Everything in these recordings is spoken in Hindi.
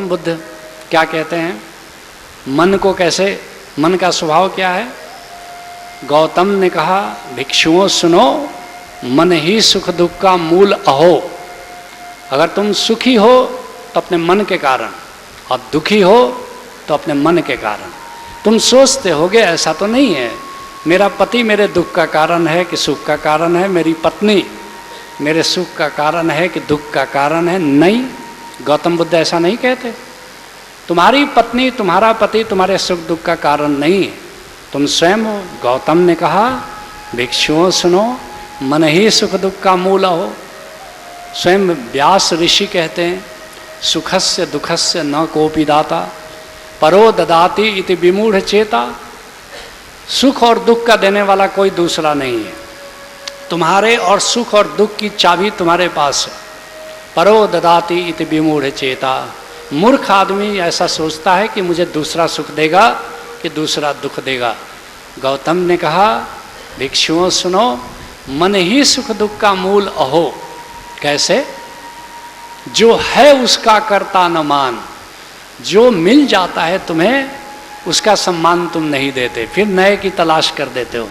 बुद्ध क्या कहते हैं, मन को कैसे, मन का स्वभाव क्या है। गौतम ने कहा, भिक्षुओं सुनो, मन ही सुख दुख का मूल अहो। अगर तुम सुखी हो तो अपने मन के कारण, और दुखी हो तो अपने मन के कारण। तुम सोचते होगे ऐसा तो नहीं है, मेरा पति मेरे दुख का कारण है कि सुख का कारण है, मेरी पत्नी मेरे सुख का कारण है कि दुख का कारण है। नहीं, गौतम बुद्ध ऐसा नहीं कहते। तुम्हारी पत्नी, तुम्हारा पति तुम्हारे सुख दुख का कारण नहीं है, तुम स्वयं हो। गौतम ने कहा, भिक्षुओं सुनो, मन ही सुख दुख का मूल हो। स्वयं व्यास ऋषि कहते हैं, सुखस्य दुखस्य न कोपि दाता, परो ददाति इति विमूढ़ चेता। सुख और दुख का देने वाला कोई दूसरा नहीं है। तुम्हारे और सुख और दुख की चाबी तुम्हारे पास है। परो ददाति इति विमूढ़ चेता। मूर्ख आदमी ऐसा सोचता है कि मुझे दूसरा सुख देगा कि दूसरा दुख देगा। गौतम ने कहा, भिक्षुओं सुनो, मन ही सुख दुख का मूल अहो। कैसे? जो है उसका कर्ता न मान। जो मिल जाता है तुम्हें उसका सम्मान तुम नहीं देते, फिर नए की तलाश कर देते हो।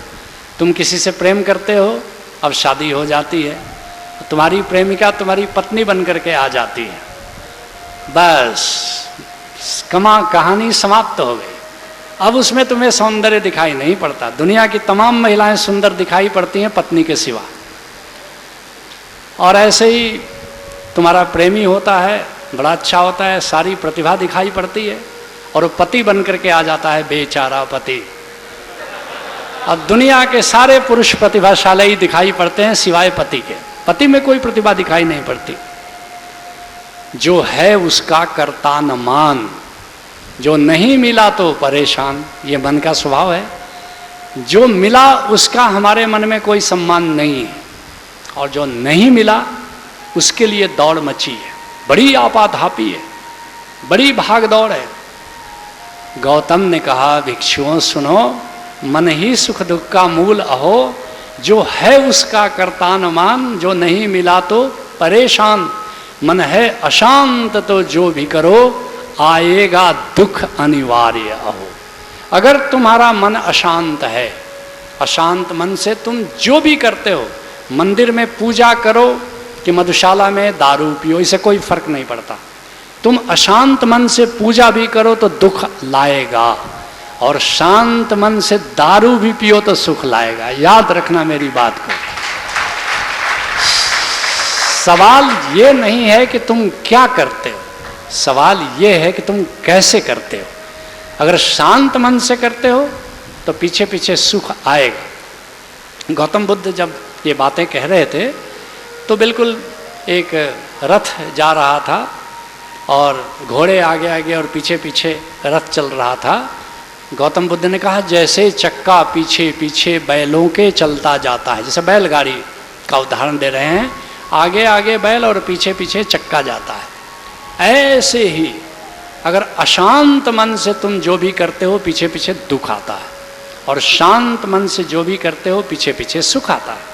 तुम किसी से प्रेम करते हो, अब शादी हो जाती है, तुम्हारी प्रेमिका तुम्हारी पत्नी बन करके आ जाती है, बस कहानी समाप्त हो गई। अब उसमें तुम्हें सौंदर्य दिखाई नहीं पड़ता। दुनिया की तमाम महिलाएं सुंदर दिखाई पड़ती हैं पत्नी के सिवा। और ऐसे ही तुम्हारा प्रेमी होता है, बड़ा अच्छा होता है, सारी प्रतिभा दिखाई पड़ती है, और वो पति बन करके आ जाता है, बेचारा पति। अब दुनिया के सारे पुरुष प्रतिभाशाली ही दिखाई पड़ते हैं सिवाय पति के। पति में कोई प्रतिभा दिखाई नहीं पड़ती। जो है उसका कर्ता न मान, जो नहीं मिला तो परेशान। ये मन का स्वभाव है। जो मिला उसका हमारे मन में कोई सम्मान नहीं है, और जो नहीं मिला उसके लिए दौड़ मची है, बड़ी आपाधापी है, बड़ी भाग दौड़ है। गौतम ने कहा, भिक्षुओं सुनो, मन ही सुख दुख का मूल अहो। जो है उसका कर्ता न मान, जो नहीं मिला तो परेशान। मन है अशांत तो जो भी करो, आएगा दुख अनिवार्य अहो। अगर तुम्हारा मन अशांत है, अशांत मन से तुम जो भी करते हो, मंदिर में पूजा करो कि मधुशाला में दारू पियो, इसे कोई फर्क नहीं पड़ता। तुम अशांत मन से पूजा भी करो तो दुख लाएगा, और शांत मन से दारू भी पियो तो सुख लाएगा। याद रखना मेरी बात को। सवाल ये नहीं है कि तुम क्या करते हो, सवाल ये है कि तुम कैसे करते हो। अगर शांत मन से करते हो तो पीछे पीछे सुख आएगा। गौतम बुद्ध जब ये बातें कह रहे थे तो बिल्कुल एक रथ जा रहा था, और घोड़े आगे आगे और पीछे पीछे रथ चल रहा था। गौतम बुद्ध ने कहा, जैसे चक्का पीछे पीछे बैलों के चलता जाता है, जैसे बैलगाड़ी का उदाहरण दे रहे हैं, आगे आगे बैल और पीछे पीछे चक्का जाता है, ऐसे ही अगर अशांत मन से तुम जो भी करते हो पीछे पीछे दुख आता है, और शांत मन से जो भी करते हो पीछे पीछे सुख आता है।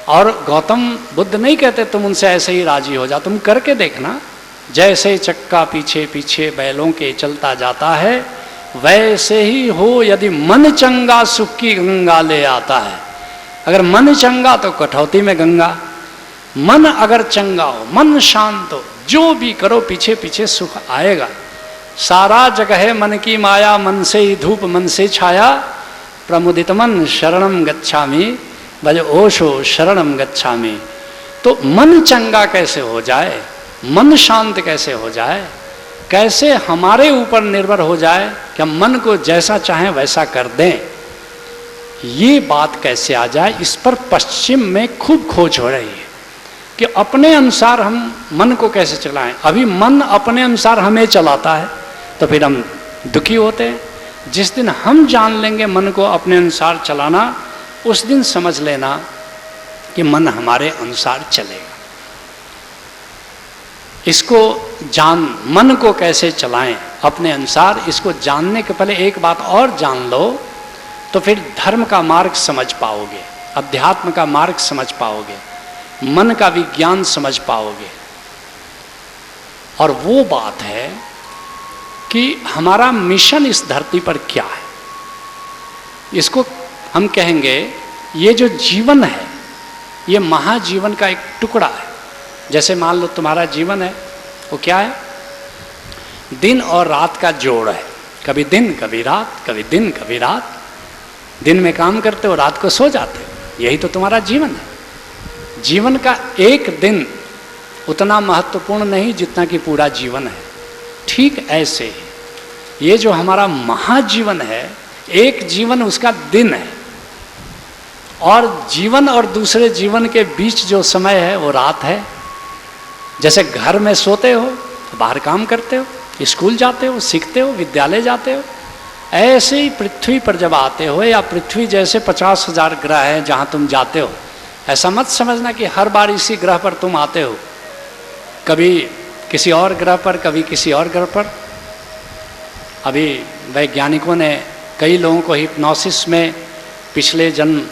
और गौतम बुद्ध नहीं कहते तुम उनसे ऐसे ही राजी हो जाओ, तुम करके देखना। जैसे चक्का पीछे पीछे बैलों के चलता जाता है, वैसे ही हो यदि मन चंगा सुख की गंगा ले आता है। अगर मन चंगा तो कठौती में गंगा। मन अगर चंगा हो, मन शांत हो, जो भी करो पीछे पीछे सुख आएगा। सारा जगह मन की माया, मन से ही धूप मन से छाया। प्रमुदित मन शरणम गच्छामि, भज ओशो शरणम गच्छामि। तो मन चंगा कैसे हो जाए, मन शांत कैसे हो जाए, कैसे हमारे ऊपर निर्भर हो जाए कि हम मन को जैसा चाहें वैसा कर दें, ये बात कैसे आ जाए, इस पर पश्चिम में खूब खोज हो रही है कि अपने अनुसार हम मन को कैसे चलाएं। अभी मन अपने अनुसार हमें चलाता है तो फिर हम दुखी होते हैं। जिस दिन हम जान लेंगे मन को अपने अनुसार चलाना, उस दिन समझ लेना कि मन हमारे अनुसार चलेगा। इसको मन को कैसे चलाएं अपने अनुसार, इसको जानने के पहले एक बात और जान लो, तो फिर धर्म का मार्ग समझ पाओगे, अध्यात्म का मार्ग समझ पाओगे, मन का विज्ञान समझ पाओगे। और वो बात है कि हमारा मिशन इस धरती पर क्या है। इसको हम कहेंगे ये जो जीवन है ये महाजीवन का एक टुकड़ा है। जैसे मान लो तुम्हारा जीवन है, वो क्या है? दिन और रात का जोड़ है। कभी दिन कभी रात, कभी दिन कभी रात। दिन में काम करते हो, रात को सो जाते हो, यही तो तुम्हारा जीवन है। जीवन का एक दिन उतना महत्वपूर्ण नहीं जितना कि पूरा जीवन है। ठीक ऐसे ही ये जो हमारा महाजीवन है, एक जीवन उसका दिन है, और जीवन और दूसरे जीवन के बीच जो समय है वो रात है। जैसे घर में सोते हो तो बाहर काम करते हो, स्कूल जाते हो, सीखते हो, विद्यालय जाते हो, ऐसे ही पृथ्वी पर जब आते हो, या पृथ्वी जैसे 50,000 ग्रह हैं जहाँ तुम जाते हो, ऐसा मत समझना कि हर बार इसी ग्रह पर तुम आते हो, कभी किसी और ग्रह पर, कभी किसी और ग्रह पर। अभी वैज्ञानिकों ने कई लोगों को हिप्नोसिस में पिछले जन्म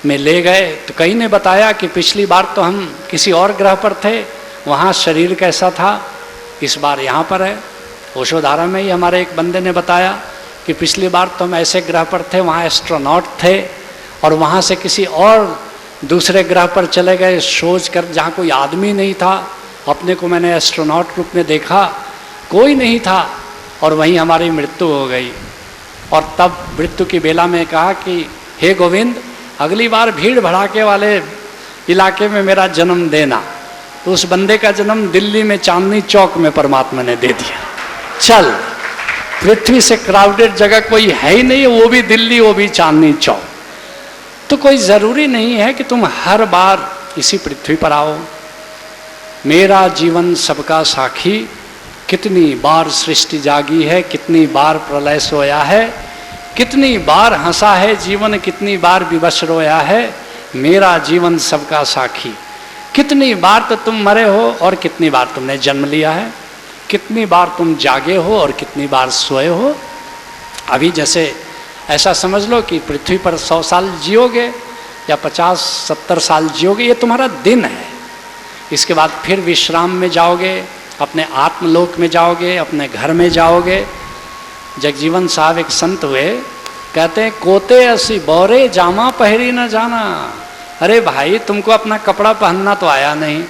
में ले गए, तो कई ने बताया कि पिछली बार तो हम किसी और ग्रह पर थे, वहाँ शरीर कैसा था, इस बार यहाँ पर है। ओशोधारा में ही हमारे एक बंदे ने बताया कि पिछली बार तो हम ऐसे ग्रह पर थे, वहाँ एस्ट्रोनॉट थे, और वहाँ से किसी और दूसरे ग्रह पर चले गए सोच कर, जहाँ कोई आदमी नहीं था। अपने को मैंने एस्ट्रोनॉट रूप में देखा, कोई नहीं था, और वहीं हमारी मृत्यु हो गई। और तब मृत्यु की बेला में कहा कि हे गोविंद, अगली बार भीड़ भड़ाके वाले इलाके में मेरा जन्म देना। तो उस बंदे का जन्म दिल्ली में चांदनी चौक में परमात्मा ने दे दिया। चल, पृथ्वी से क्राउडेड जगह कोई है ही नहीं, वो भी दिल्ली, वो भी चांदनी चौक। तो कोई ज़रूरी नहीं है कि तुम हर बार इसी पृथ्वी पर आओ। मेरा जीवन सबका साखी, कितनी बार सृष्टि जागी है, कितनी बार प्रलय सोया है, कितनी बार हंसा है जीवन, कितनी बार विवश रोया है। मेरा जीवन सबका साखी, कितनी बार तो तुम मरे हो और कितनी बार तुमने जन्म लिया है, कितनी बार तुम जागे हो और कितनी बार सोए हो। अभी जैसे ऐसा समझ लो कि पृथ्वी पर 100 साल जियोगे या 50-70 साल जियोगे, ये तुम्हारा दिन है। इसके बाद फिर विश्राम में जाओगे, अपने आत्मलोक में जाओगे, अपने घर में जाओगे। जगजीवन साहब एक संत हुए, कहते हैं कोते असी बौरे जामा पहरी न जाना। अरे भाई, तुमको अपना कपड़ा पहनना तो आया नहीं,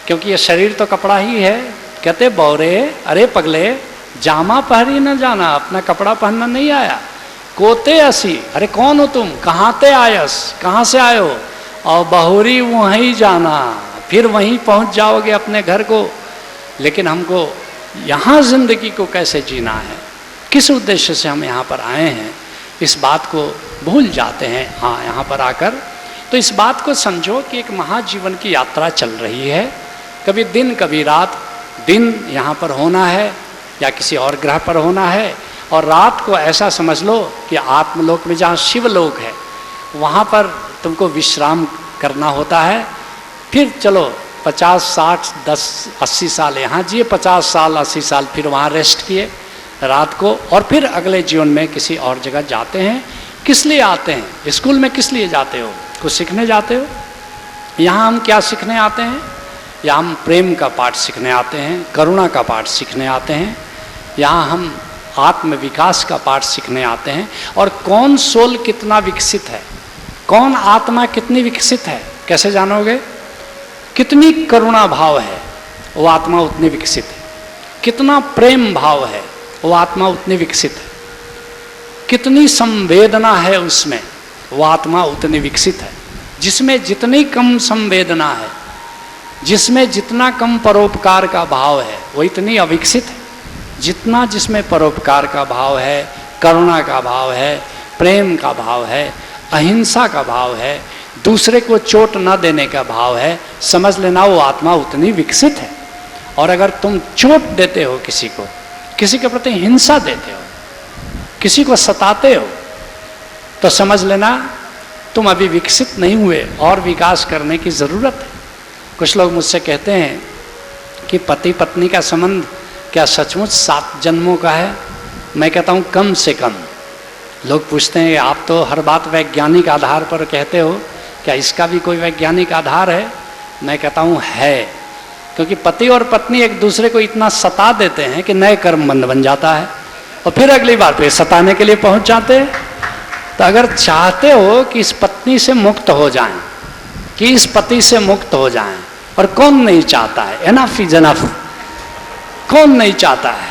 क्योंकि ये शरीर तो कपड़ा ही है। कहते बौरे, अरे पगले, जामा पहरी न जाना, अपना कपड़ा पहनना नहीं आया। कोते असी, अरे कौन हो तुम, कहाँ ते आयस, कहाँ से आए हो, और बहुरी वहीं जाना, फिर वहीं पहुँच जाओगे अपने घर को। लेकिन हमको यहाँ जिंदगी को कैसे जीना है, किस उद्देश्य से हम यहाँ पर आए हैं, इस बात को भूल जाते हैं। हाँ, यहाँ पर आकर तो इस बात को समझो कि एक महाजीवन की यात्रा चल रही है। कभी दिन कभी रात। दिन यहाँ पर होना है या किसी और ग्रह पर होना है, और रात को ऐसा समझ लो कि आत्मलोक में जहाँ शिवलोक है वहाँ पर तुमको विश्राम करना होता है। फिर चलो 50, 60, 10, 80 साल यहाँ जिए, 50 साल 80 साल फिर वहाँ रेस्ट किए रात को, और फिर अगले जीवन में किसी और जगह जाते हैं। किस लिए आते हैं? स्कूल में किस लिए जाते हो? कुछ सीखने जाते हो। यहाँ हम क्या सीखने आते हैं? यहाँ हम प्रेम का पाठ सीखने आते हैं, करुणा का पाठ सीखने आते हैं। यहाँ हम आत्म विकास का पाठ सीखने आते हैं। और कौन सोल कितना विकसित है, कौन आत्मा कितनी विकसित है, कैसे जानोगे? कितनी करुणा भाव है, वो आत्मा उतनी विकसित है। कितना प्रेम भाव है, वो आत्मा उतनी विकसित है। कितनी संवेदना है उसमें, वो आत्मा उतनी विकसित है। जिसमें जितनी कम संवेदना है, जिसमें जितना कम परोपकार का भाव है, वो इतनी अविकसित है। जितना जिसमें परोपकार का भाव है, करुणा का भाव है, प्रेम का भाव है, अहिंसा का भाव है, दूसरे को चोट न देने का भाव है, समझ लेना वो आत्मा उतनी विकसित है। और अगर तुम चोट देते हो किसी को, किसी के प्रति हिंसा देते हो, किसी को सताते हो, तो समझ लेना तुम अभी विकसित नहीं हुए और विकास करने की ज़रूरत है। कुछ लोग मुझसे कहते हैं कि पति पत्नी का संबंध क्या सचमुच 7 जन्मों का है? मैं कहता हूँ कम से कम। लोग पूछते हैं आप तो हर बात वैज्ञानिक आधार पर कहते हो, क्या इसका भी कोई वैज्ञानिक आधार है? मैं कहता हूँ है, क्योंकि पति और पत्नी एक दूसरे को इतना सता देते हैं कि नए कर्म बंध बन जाता है और फिर अगली बार फिर सताने के लिए पहुंच जाते हैं। तो अगर चाहते हो कि इस पत्नी से मुक्त हो जाएं, कि इस पति से मुक्त हो जाएं, और कौन नहीं चाहता है, एनफ इज एनफ, कौन नहीं चाहता है,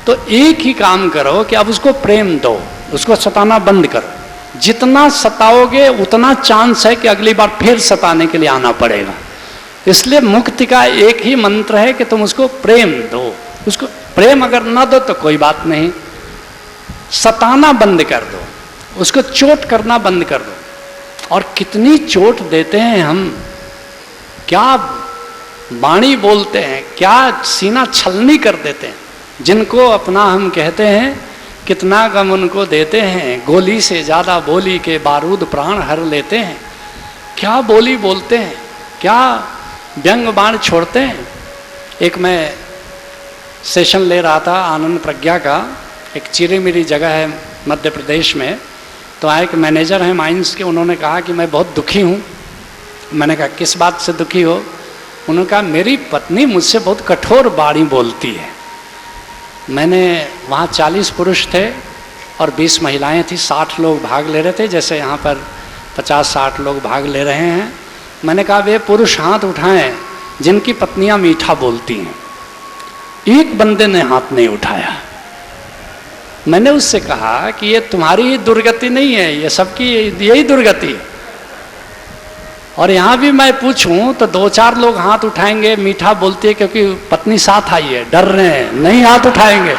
तो एक ही काम करो कि अब उसको प्रेम दो, उसको सताना बंद करो। जितना सताओगे उतना चांस है कि अगली बार फिर सताने के लिए आना पड़ेगा। इसलिए मुक्ति का एक ही मंत्र है कि तुम उसको प्रेम दो। उसको प्रेम अगर ना दो तो कोई बात नहीं, सताना बंद कर दो, उसको चोट करना बंद कर दो। और कितनी चोट देते हैं हम, क्या वाणी बोलते हैं, क्या सीना छलनी कर देते हैं। जिनको अपना हम कहते हैं कितना गम उनको देते हैं, गोली से ज़्यादा बोली के बारूद प्राण हर लेते हैं। क्या बोली बोलते हैं, क्या व्यंग बाण छोड़ते हैं। एक मैं सेशन ले रहा था आनंद प्रज्ञा का, एक चिरी मिरी जगह है मध्य प्रदेश में। तो वहाँ एक मैनेजर हैं माइंस के, उन्होंने कहा कि मैं बहुत दुखी हूँ। मैंने कहा किस बात से दुखी हो? उन्होंने कहा मेरी पत्नी मुझसे बहुत कठोर वाणी बोलती है। मैंने वहाँ 40 पुरुष थे और 20 महिलाएं थी, 60 लोग भाग ले रहे थे, जैसे यहाँ पर 50-60 लोग भाग ले रहे हैं। मैंने कहा वे पुरुष हाथ उठाएं जिनकी पत्नियां मीठा बोलती हैं। एक बंदे ने हाथ नहीं उठाया। मैंने उससे कहा कि ये तुम्हारी ही दुर्गति नहीं है, ये सबकी यही दुर्गति है। और यहाँ भी मैं पूछूं तो 2-4 लोग हाथ उठाएंगे, मीठा बोलती है क्योंकि पत्नी साथ आई है, डर रहे हैं, नहीं हाथ उठाएंगे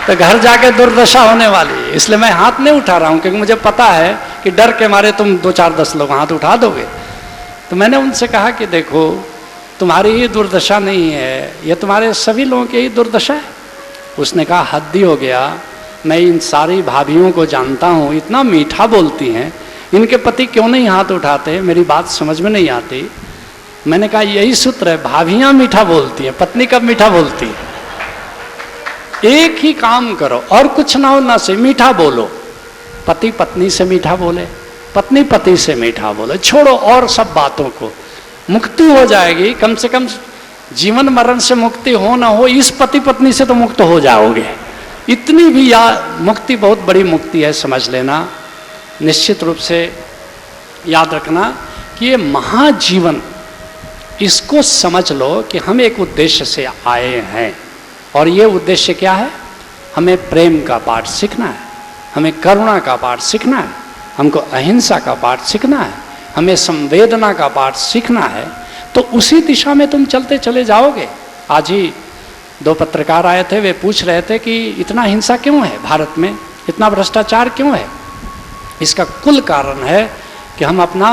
तो घर जाके दुर्दशा होने वाली है। इसलिए मैं हाथ नहीं उठा रहा हूँ क्योंकि मुझे पता है कि डर के मारे तुम 2-4-10 लोग हाथ उठा दोगे। तो मैंने उनसे कहा कि देखो तुम्हारी ही दुर्दशा नहीं है, ये तुम्हारे सभी लोगों की ही दुर्दशा है। उसने कहा हद ही हो गया, मैं इन सारी भाभियों को जानता हूँ, इतना मीठा बोलती हैं, इनके पति क्यों नहीं हाथ उठाते, मेरी बात समझ में नहीं आती। मैंने कहा यही सूत्र है, भाभियाँ मीठा बोलती हैं, पत्नी कब मीठा बोलती है? एक ही काम करो और कुछ ना हो ना से मीठा बोलो। पति पत्नी से मीठा बोले, पत्नी पति से मीठा बोले, छोड़ो और सब बातों को, मुक्ति हो जाएगी। कम से कम जीवन मरण से मुक्ति हो ना हो, इस पति पत्नी से तो मुक्त हो जाओगे। इतनी भी मुक्ति बहुत बड़ी मुक्ति है, समझ लेना। निश्चित रूप से याद रखना कि ये महाजीवन, इसको समझ लो कि हम एक उद्देश्य से आए हैं। और ये उद्देश्य क्या है? हमें प्रेम का पाठ सीखना है, हमें करुणा का पाठ सीखना है, हमको अहिंसा का पाठ सीखना है, हमें संवेदना का पाठ सीखना है। तो उसी दिशा में तुम चलते चले जाओगे। आज ही 2 पत्रकार आए थे, वे पूछ रहे थे कि इतना हिंसा क्यों है भारत में, इतना भ्रष्टाचार क्यों है? इसका कुल कारण है कि हम अपना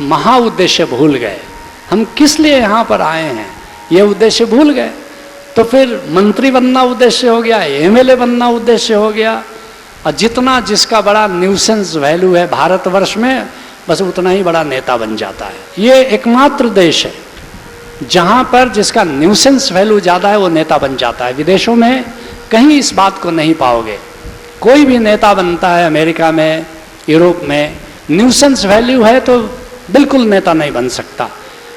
महा उद्देश्य भूल गए। हम किस लिए यहाँ पर आए हैं ये उद्देश्य भूल गए। तो फिर मंत्री बनना उद्देश्य हो गया, एमएलए बनना उद्देश्य हो गया, और जितना जिसका बड़ा न्यूसेंस वैल्यू है भारतवर्ष में, बस उतना ही बड़ा नेता बन जाता है। ये एकमात्र देश है जहाँ पर जिसका न्यूसेंस वैल्यू ज़्यादा है वो नेता बन जाता है। विदेशों में कहीं इस बात को नहीं पाओगे। कोई भी नेता बनता है अमेरिका में, यूरोप में, न्यूसेंस वैल्यू है तो बिल्कुल नेता नहीं बन सकता।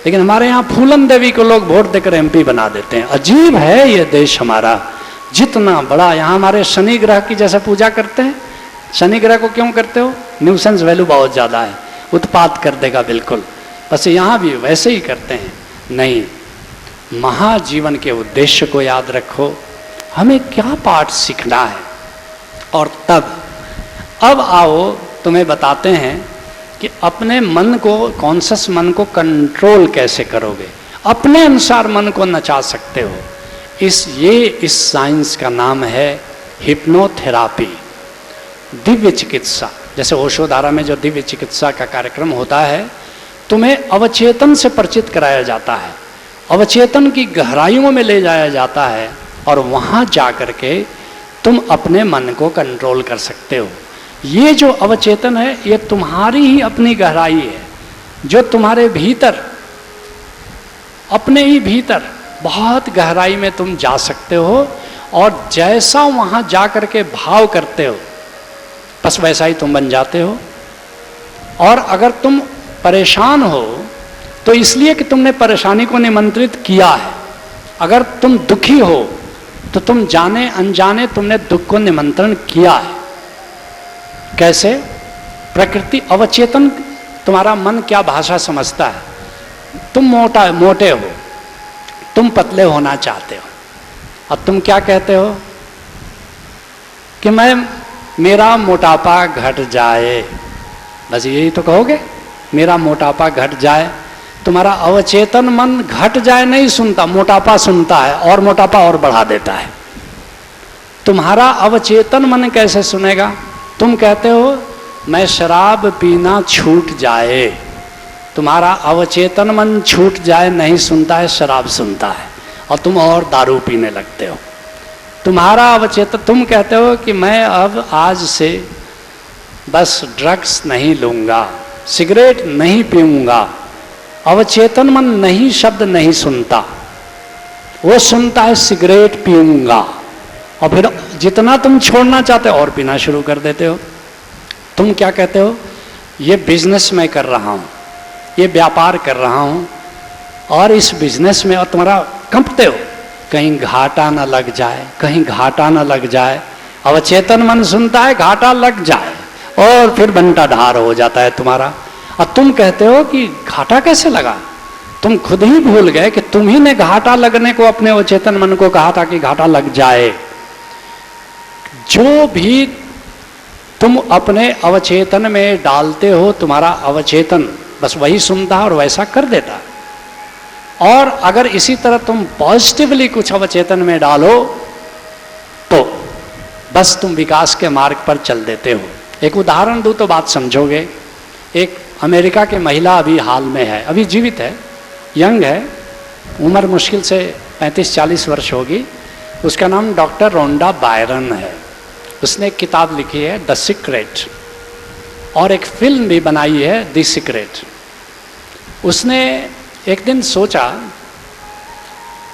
लेकिन हमारे यहाँ फूलन देवी को लोग वोट देकर एमपी बना देते हैं। अजीब है ये देश हमारा, जितना बड़ा। यहाँ हमारे शनि ग्रह की जैसे पूजा करते हैं, शनि ग्रह को क्यों करते हो? न्यूसेंस वैल्यू बहुत ज़्यादा है, उत्पात कर देगा बिल्कुल। बस यहाँ भी वैसे ही करते हैं। नहीं, महाजीवन के उद्देश्य को याद रखो, हमें क्या पाठ सीखना है। और तब अब आओ तुम्हें बताते हैं कि अपने मन को, कॉन्शियस मन को कंट्रोल कैसे करोगे, अपने अनुसार मन को नचा सकते हो। इस साइंस का नाम है हिप्नोथेरापी, दिव्य चिकित्सा। जैसे ओशोधारा में जो दिव्य चिकित्सा का कार्यक्रम होता है, तुम्हें अवचेतन से परिचित कराया जाता है, अवचेतन की गहराइयों में ले जाया जाता है, और वहाँ जा कर के तुम अपने मन को कंट्रोल कर सकते हो। ये जो अवचेतन है ये तुम्हारी ही अपनी गहराई है, जो तुम्हारे भीतर, अपने ही भीतर बहुत गहराई में तुम जा सकते हो, और जैसा वहाँ जा कर के भाव करते हो बस वैसा ही तुम बन जाते हो। और अगर तुम परेशान हो तो इसलिए कि तुमने परेशानी को निमंत्रित किया है, अगर तुम दुखी हो तो तुम जाने अनजाने तुमने दुख को निमंत्रण किया है। कैसे? प्रकृति अवचेतन तुम्हारा मन क्या भाषा समझता है। तुम मोटे हो, तुम पतले होना चाहते हो, अब तुम क्या कहते हो कि मेरा मोटापा घट जाए, बस यही तो कहोगे, मेरा मोटापा घट जाए। तुम्हारा अवचेतन मन घट जाए नहीं सुनता, मोटापा सुनता है और मोटापा और बढ़ा देता है। तुम्हारा अवचेतन मन कैसे सुनेगा? तुम कहते हो मैं शराब पीना छूट जाए, तुम्हारा अवचेतन मन छूट जाए नहीं सुनता है, शराब सुनता है और तुम और दारू पीने लगते हो। तुम्हारा अवचेतन, तुम कहते हो कि मैं अब आज से बस ड्रग्स नहीं लूंगा, सिगरेट नहीं पीऊंगा। अवचेतन मन नहीं शब्द नहीं सुनता, वो सुनता है सिगरेट पीऊंगा, और फिर जितना तुम छोड़ना चाहते हो और पीना शुरू कर देते हो। तुम क्या कहते हो? ये बिजनेस मैं कर रहा हूं, ये व्यापार कर रहा हूं, और इस बिजनेस में और तुम्हारा कंपते हो, कहीं घाटा ना लग जाए, कहीं घाटा ना लग जाए। अवचेतन मन सुनता है घाटा लग जाए, और फिर बंटा ढार हो जाता है तुम्हारा। और तुम कहते हो कि घाटा कैसे लगा? तुम खुद ही भूल गए कि तुम ही ने घाटा लगने को अपने अवचेतन मन को कहा था कि घाटा लग जाए। जो भी तुम अपने अवचेतन में डालते हो, तुम्हारा अवचेतन बस वही सुनता है और वैसा कर देता है। और अगर इसी तरह तुम पॉजिटिवली कुछ अवचेतन में डालो तो बस तुम विकास के मार्ग पर चल देते हो। एक उदाहरण दूं तो बात समझोगे। एक अमेरिका की महिला अभी हाल में है, अभी जीवित है, यंग है, उम्र मुश्किल से 35-40 वर्ष होगी। उसका नाम डॉक्टर रोंडा बायरन है। उसने एक किताब लिखी है द सीक्रेट, और एक फिल्म भी बनाई है द सीक्रेट। उसने एक दिन सोचा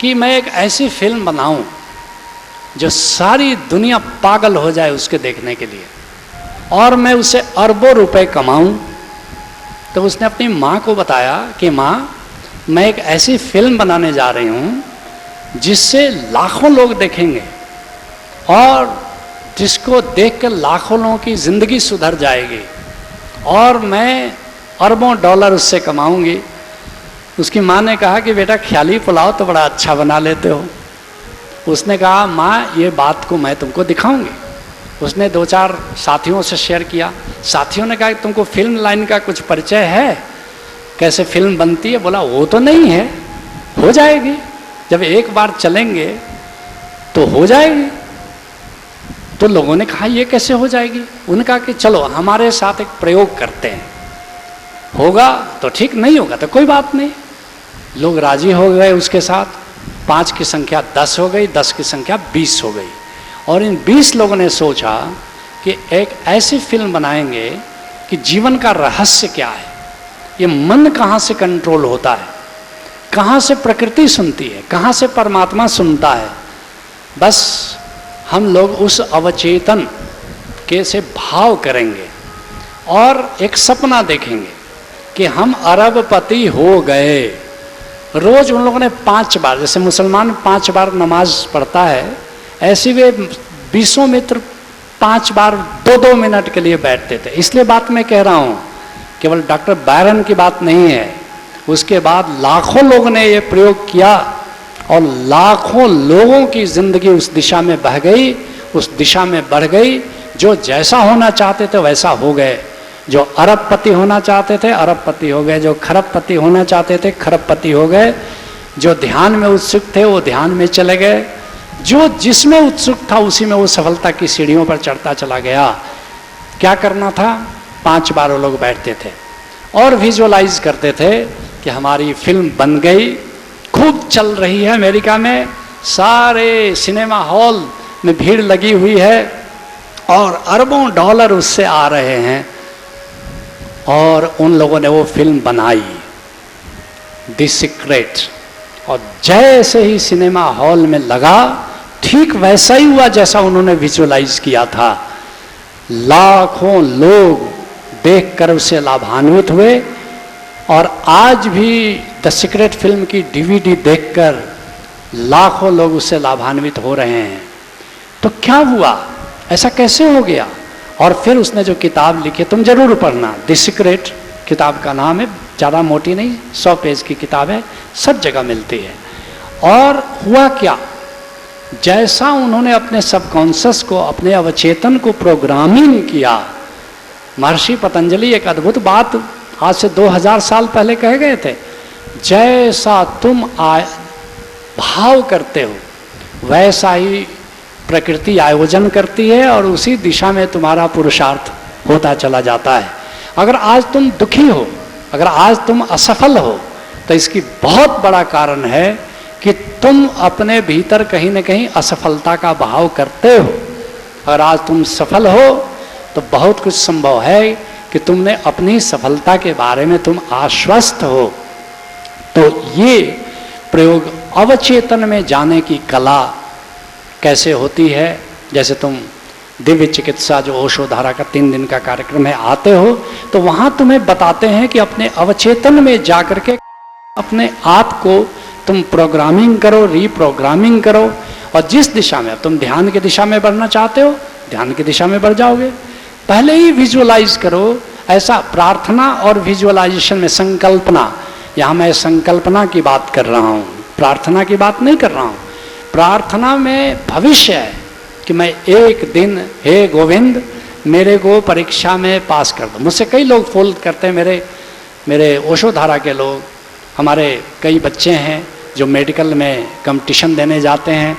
कि मैं एक ऐसी फिल्म बनाऊं जो सारी दुनिया पागल हो जाए उसके देखने के लिए, और मैं उसे अरबों रुपए कमाऊं। तो उसने अपनी माँ को बताया कि माँ, मैं एक ऐसी फिल्म बनाने जा रही हूं जिससे लाखों लोग देखेंगे, और जिसको देखकर लाखों लोगों की जिंदगी सुधर जाएगी, और मैं अरबों डॉलर उससे कमाऊंगी। उसकी माँ ने कहा कि बेटा ख्याली पुलाव तो बड़ा अच्छा बना लेते हो। उसने कहा माँ, ये बात को मैं तुमको दिखाऊंगी। उसने 2-4 साथियों से शेयर किया। साथियों ने कहा कि तुमको फिल्म लाइन का कुछ परिचय है, कैसे फिल्म बनती है? बोला वो तो नहीं है, हो जाएगी, जब एक बार चलेंगे तो हो जाएगी। तो लोगों ने कहा ये कैसे हो जाएगी? उन्होंने कहा कि चलो हमारे साथ एक प्रयोग करते हैं, होगा तो ठीक, नहीं होगा तो कोई बात नहीं। लोग राजी हो गए उसके साथ। 5 की संख्या 10 हो गई, 10 की संख्या 20 हो गई, और इन 20 लोगों ने सोचा कि एक ऐसी फिल्म बनाएंगे कि जीवन का रहस्य क्या है, ये मन कहाँ से कंट्रोल होता है, कहाँ से प्रकृति सुनती है, कहाँ से परमात्मा सुनता है। बस हम लोग उस अवचेतन के से भाव करेंगे और एक सपना देखेंगे कि हम अरबपति हो गए। रोज उन लोगों ने 5 बार, जैसे मुसलमान 5 बार नमाज पढ़ता है, ऐसे वे 20 मित्र 5 बार 2-2 मिनट के लिए बैठते थे। इसलिए बात मैं कह रहा हूँ, केवल डॉक्टर बायरन की बात नहीं है, उसके बाद लाखों लोगों ने ये प्रयोग किया और लाखों लोगों की जिंदगी उस दिशा में बह गई, उस दिशा में बढ़ गई। जो जैसा होना चाहते थे वैसा हो गए। जो अरबपति होना चाहते थे अरबपति हो गए, जो खरबपति होना चाहते थे खरबपति हो गए, जो ध्यान में उत्सुक थे वो ध्यान में चले गए, जो जिसमें उत्सुक था उसी में वो सफलता की सीढ़ियों पर चढ़ता चला गया। क्या करना था? 5 बार वो लोग बैठते थे और विजुअलाइज करते थे कि हमारी फिल्म बन गई, खूब चल रही है अमेरिका में, सारे सिनेमा हॉल में भीड़ लगी हुई है और अरबों डॉलर उससे आ रहे हैं। और उन लोगों ने वो फिल्म बनाई द सीक्रेट, और जैसे ही सिनेमा हॉल में लगा ठीक वैसा ही हुआ जैसा उन्होंने विजुअलाइज किया था। लाखों लोग देखकर उससे लाभान्वित हुए, और आज भी द सीक्रेट फिल्म की DVD देखकर लाखों लोग उससे लाभान्वित हो रहे हैं। तो क्या हुआ, ऐसा कैसे हो गया? और फिर उसने जो किताब लिखी, तुम जरूर पढ़ना, द सीक्रेट किताब का नाम है, ज़्यादा मोटी नहीं, 100 पेज की किताब है, सब जगह मिलती है। और हुआ क्या, जैसा उन्होंने अपने सबकॉन्शियस को, अपने अवचेतन को प्रोग्रामिंग किया, महर्षि पतंजलि एक अद्भुत बात आज से 2000 साल पहले कह गए थे, जैसा तुम भाव करते हो वैसा ही प्रकृति आयोजन करती है और उसी दिशा में तुम्हारा पुरुषार्थ होता चला जाता है। अगर आज तुम दुखी हो, अगर आज तुम असफल हो, तो इसकी बहुत बड़ा कारण है कि तुम अपने भीतर कहीं न कहीं असफलता का भाव करते हो। अगर आज तुम सफल हो तो बहुत कुछ संभव है कि तुमने अपनी सफलता के बारे में तुम आश्वस्त हो। तो ये प्रयोग अवचेतन में जाने की कला कैसे होती है, जैसे तुम दिव्य चिकित्सा जो ओशो धारा का 3 दिन का कार्यक्रम है आते हो, तो वहाँ तुम्हें बताते हैं कि अपने अवचेतन में जाकर के अपने आप को तुम प्रोग्रामिंग करो, रीप्रोग्रामिंग करो, और जिस दिशा में तुम ध्यान की दिशा में बढ़ना चाहते हो, ध्यान की दिशा में बढ़ जाओगे। पहले ही विजुअलाइज करो, ऐसा प्रार्थना और विजुअलाइजेशन में संकल्पना, यहाँ मैं संकल्पना की बात कर रहा हूँ, प्रार्थना की बात नहीं कर रहा हूँ। प्रार्थना में भविष्य है कि मैं एक दिन, हे गोविंद मेरे को परीक्षा में पास कर दो। मुझसे कई लोग फोन करते हैं, मेरे ओशो धारा के लोग, हमारे कई बच्चे हैं जो मेडिकल में कंपटीशन देने जाते हैं।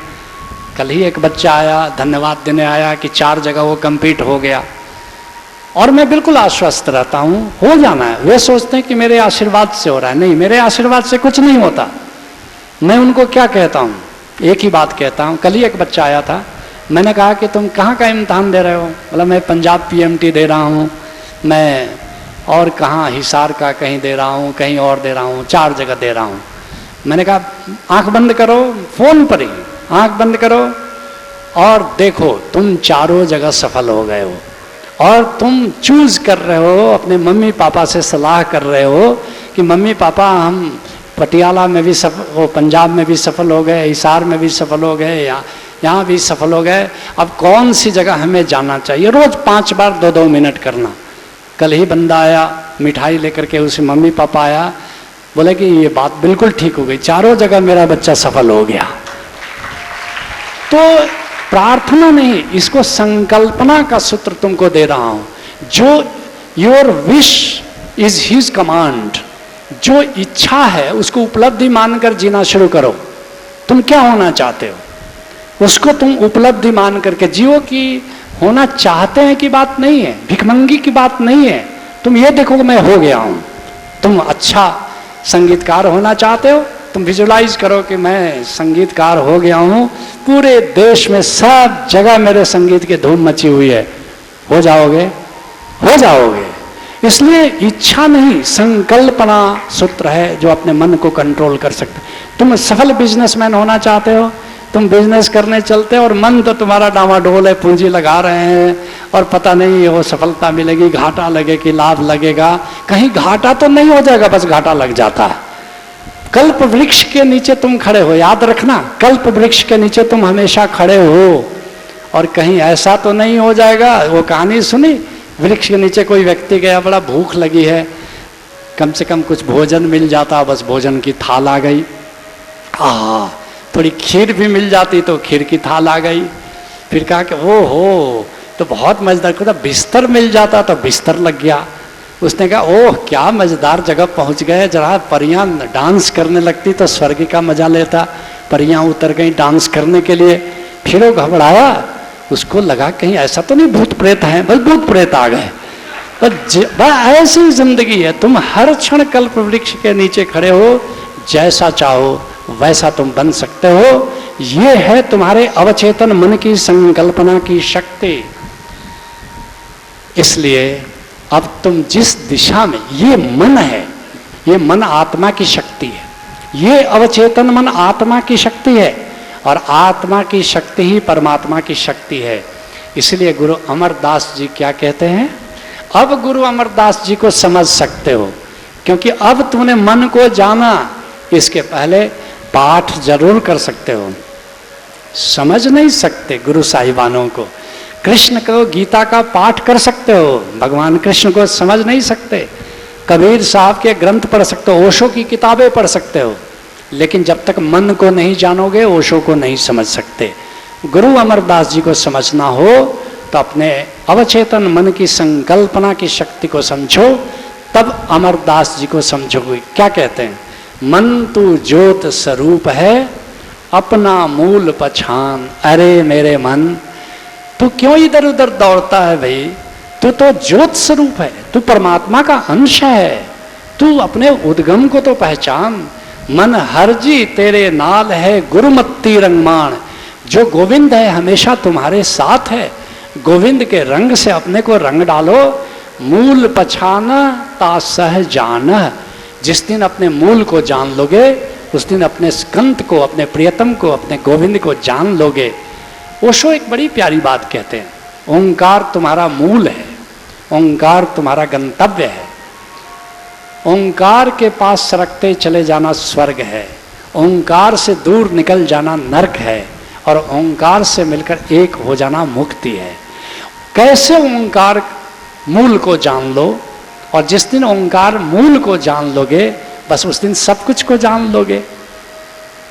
कल ही एक बच्चा आया, धन्यवाद देने आया कि 4 जगह वो कंपीट हो गया, और मैं बिल्कुल आश्वस्त रहता हूँ, हो जाना है। वे सोचते हैं कि मेरे आशीर्वाद से हो रहा है, नहीं, मेरे आशीर्वाद से कुछ नहीं होता। मैं उनको क्या कहता हूँ, एक ही बात कहता हूँ। कल ही एक बच्चा आया था, मैंने कहा कि तुम कहाँ का इम्तहान दे रहे हो? बोला मैं पंजाब PMT दे रहा हूँ, मैं और कहाँ हिसार का कहीं दे रहा हूँ, कहीं और दे रहा हूँ, 4 जगह दे रहा हूँ। मैंने कहा आंख बंद करो, फोन पर ही आंख बंद करो और देखो तुम चारों जगह सफल हो गए हो, और तुम चूज कर रहे हो, अपने मम्मी पापा से सलाह कर रहे हो कि मम्मी पापा हम पटियाला में भी सफल, पंजाब में भी सफल हो गए, हिसार में भी सफल हो गए, यहाँ भी सफल हो गए, अब कौन सी जगह हमें जाना चाहिए? रोज 5 बार 2-2 मिनट करना। कल ही बंदा आया मिठाई लेकर के, उसे मम्मी पापा आया, बोले कि ये बात बिल्कुल ठीक हो गई, चारों जगह मेरा बच्चा सफल हो गया। तो प्रार्थना नहीं, इसको संकल्पना का सूत्र तुमको दे रहा हूं, जो your wish is his command, जो इच्छा है उसको उपलब्धि मानकर जीना शुरू करो। तुम क्या होना चाहते हो उसको तुम उपलब्धि मान करके जियो। कि होना चाहते हैं की बात नहीं है, भिखमंगी की बात नहीं है। तुम ये देखो कि मैं हो गया हूं। तुम अच्छा संगीतकार होना चाहते हो, तुम विजुलाइज करो कि मैं संगीतकार हो गया हूं, पूरे देश में सब जगह मेरे संगीत की धूम मची हुई है। हो जाओगे, हो जाओगे। इसलिए इच्छा नहीं, संकल्पना सूत्र है जो अपने मन को कंट्रोल कर सकते। तुम सफल बिजनेसमैन होना चाहते हो, तुम बिजनेस करने चलते हो और मन तो तुम्हारा डामाडोल है, पूंजी लगा रहे हैं और पता नहीं वो सफलता मिलेगी, घाटा लगे कि लाभ लगेगा। कहीं घाटा तो नहीं हो जाएगा, बस घाटा लग जाता है। कल्प वृक्ष के नीचे तुम खड़े हो, याद रखना, कल्प वृक्ष के नीचे तुम हमेशा खड़े हो, और कहीं ऐसा तो नहीं हो जाएगा। वो कहानी सुनी, वृक्ष के नीचे कोई व्यक्ति गया, बड़ा भूख लगी है, कम से कम कुछ भोजन मिल जाता, बस भोजन की थाल आ गई। थोड़ी खीर भी मिल जाती तो खीर की थाल आ गई। फिर कहा कि ओ हो, तो बहुत मजेदार, को बिस्तर मिल जाता तो बिस्तर लग गया। उसने कहा ओह क्या मजेदार जगह पहुंच गए, जरा परियां डांस करने लगती तो स्वर्ग का मजा लेता। परियां उतर गई डांस करने के लिए, फिर वो घबराया, उसको लगा कहीं ऐसा तो नहीं भूत प्रेत है, बस भूत प्रेत आ गए। तो ऐसी जिंदगी है, तुम हर क्षण कल्प वृक्ष के नीचे खड़े हो, जैसा चाहो वैसा तुम बन सकते हो। ये है तुम्हारे अवचेतन मन की संकल्पना की शक्ति। इसलिए अब तुम जिस दिशा में, ये मन है, ये मन आत्मा की शक्ति है, ये अवचेतन मन आत्मा की शक्ति है, और आत्मा की शक्ति ही परमात्मा की शक्ति है। इसलिए गुरु अमरदास जी क्या कहते हैं, अब गुरु अमरदास जी को समझ सकते हो, क्योंकि अब तूने मन को जाना। इसके पहले पाठ जरूर कर सकते हो, समझ नहीं सकते गुरु साहिबानों को। कृष्ण को गीता का पाठ कर सकते हो, भगवान कृष्ण को समझ नहीं सकते। कबीर साहब के ग्रंथ पढ़ सकते हो, ओशो की किताबें पढ़ सकते हो, लेकिन जब तक मन को नहीं जानोगे ओशो को नहीं समझ सकते। गुरु अमरदास जी को समझना हो तो अपने अवचेतन मन की संकल्पना की शक्ति को समझो, तब अमरदास जी को समझोगे। क्या कहते हैं? मन तू ज्योत स्वरूप है, अपना मूल पहचान। अरे मेरे मन, तू क्यों इधर उधर दौड़ता है भाई? तू तो ज्योत स्वरूप है, तू परमात्मा का अंश है। तू अपने उद्गम को तो पहचान। मन हरजी तेरे नाल है, गुरुमत्ती रंगमान। जो गोविंद है हमेशा तुम्हारे साथ है। गोविंद के रंग से अपने को रंग डालो। मूल पछाना ता सह जान। जिस दिन अपने मूल को जान लोगे, उस दिन अपने स्कंद को, अपने प्रियतम को, अपने गोविंद को जान लोगे। ओशो एक बड़ी प्यारी बात कहते हैं, ओंकार तुम्हारा मूल है, ओंकार तुम्हारा गंतव्य है। ओंकार के पास सरकते चले जाना स्वर्ग है, ओंकार से दूर निकल जाना नरक है, और ओंकार से मिलकर एक हो जाना मुक्ति है। कैसे ओंकार मूल को जान लो, और जिस दिन ओंकार मूल को जान लोगे, बस उस दिन सब कुछ को जान लोगे।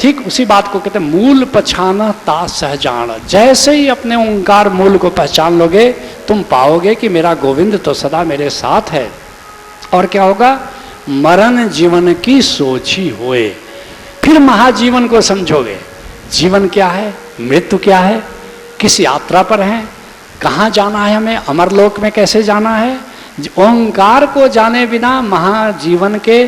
ठीक उसी बात को कहते हैं मूल पहचाना ता सहजान। जैसे ही अपने ओंकार मूल को पहचान लोगे, तुम पाओगे कि मेरा गोविंद तो सदा मेरे साथ है। और क्या होगा? मरण जीवन की सोची होए। फिर महाजीवन को समझोगे। जीवन क्या है, मृत्यु क्या है, किस यात्रा पर है, कहाँ जाना है हमें, अमरलोक में कैसे जाना है। ओंकार को जाने बिना महाजीवन के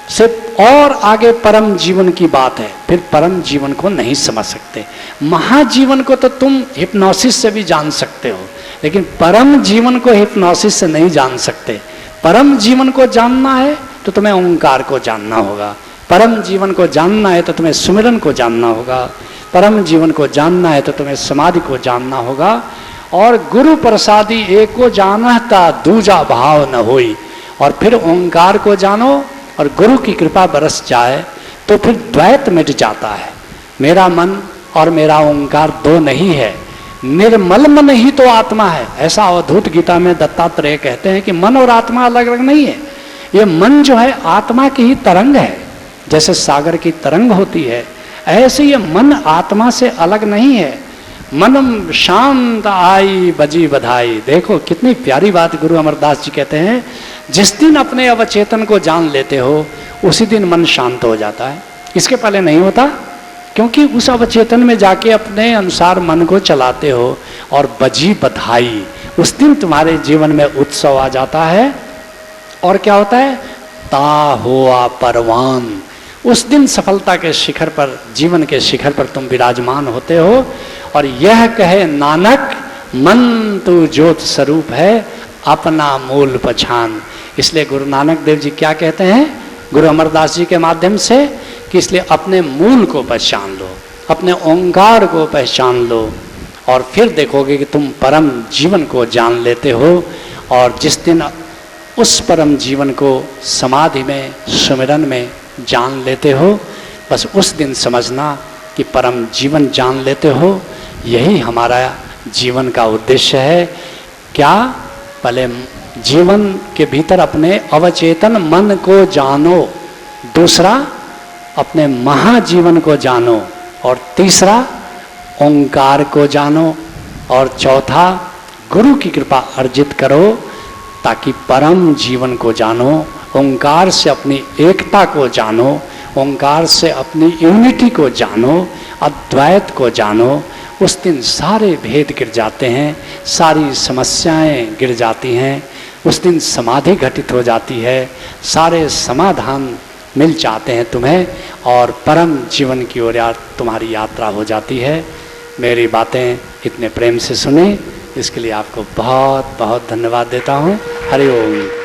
से और आगे परम जीवन की बात है, फिर परम जीवन को नहीं समझ सकते। महाजीवन को तो तुम हिप्नोसिस से भी जान सकते हो, लेकिन परम जीवन को हिप्नोसिस से नहीं जान सकते। परम जीवन को जानना है तो तुम्हें ओंकार को जानना होगा। परम जीवन को जानना है तो तुम्हें सुमिरन को जानना होगा। परम जीवन को जानना है तो तुम्हें समाधि को जानना होगा। और गुरु प्रसादी एको जानता दूजा भाव न होई। और फिर ओंकार को जानो और गुरु की कृपा बरस जाए तो फिर द्वैत मिट जाता है। मेरा मन और मेरा ओंकार दो नहीं है, निर्मल मन ही तो आत्मा है। ऐसा अवधूत गीता में दत्तात्रेय कहते हैं कि मन और आत्मा अलग अलग नहीं है। ये मन जो है आत्मा की ही तरंग है, जैसे सागर की तरंग होती है, ऐसे ये मन आत्मा से अलग नहीं है। मनम शांत आई बजी बधाई। देखो कितनी प्यारी बात गुरु अमरदास जी कहते हैं, जिस दिन अपने अवचेतन को जान लेते हो उसी दिन मन शांत हो जाता है। इसके पहले नहीं होता, क्योंकि उस अवचेतन में जाके अपने अनुसार मन को चलाते हो। और बजी बधाई, उस दिन तुम्हारे जीवन में उत्सव आ जाता है। और क्या होता है? ता हुआ परवान। उस दिन सफलता के शिखर पर, जीवन के शिखर पर तुम विराजमान होते हो। और यह कहे नानक, मन तू ज्योत स्वरूप है, अपना मूल पहचान। इसलिए गुरु नानक देव जी क्या कहते हैं गुरु अमरदास जी के माध्यम से, कि इसलिए अपने मूल को पहचान लो, अपने ओंकार को पहचान लो, और फिर देखोगे कि तुम परम जीवन को जान लेते हो। और जिस दिन उस परम जीवन को समाधि में, सुमिरन में जान लेते हो, बस उस दिन समझना कि परम जीवन जान लेते हो। यही हमारा जीवन का उद्देश्य है। क्या? पहले जीवन के भीतर अपने अवचेतन मन को जानो, दूसरा अपने महाजीवन को जानो, और तीसरा ओंकार को जानो, और चौथा गुरु की कृपा अर्जित करो ताकि परम जीवन को जानो। ओंकार से अपनी एकता को जानो, ओंकार से अपनी यूनिटी को जानो, अद्वैत को जानो। उस दिन सारे भेद गिर जाते हैं, सारी समस्याएं गिर जाती हैं। उस दिन समाधि घटित हो जाती है, सारे समाधान मिल जाते हैं तुम्हें, और परम जीवन की ओर तुम्हारी यात्रा हो जाती है। मेरी बातें इतने प्रेम से सुने, इसके लिए आपको बहुत बहुत धन्यवाद देता हूँ। हरि ओम।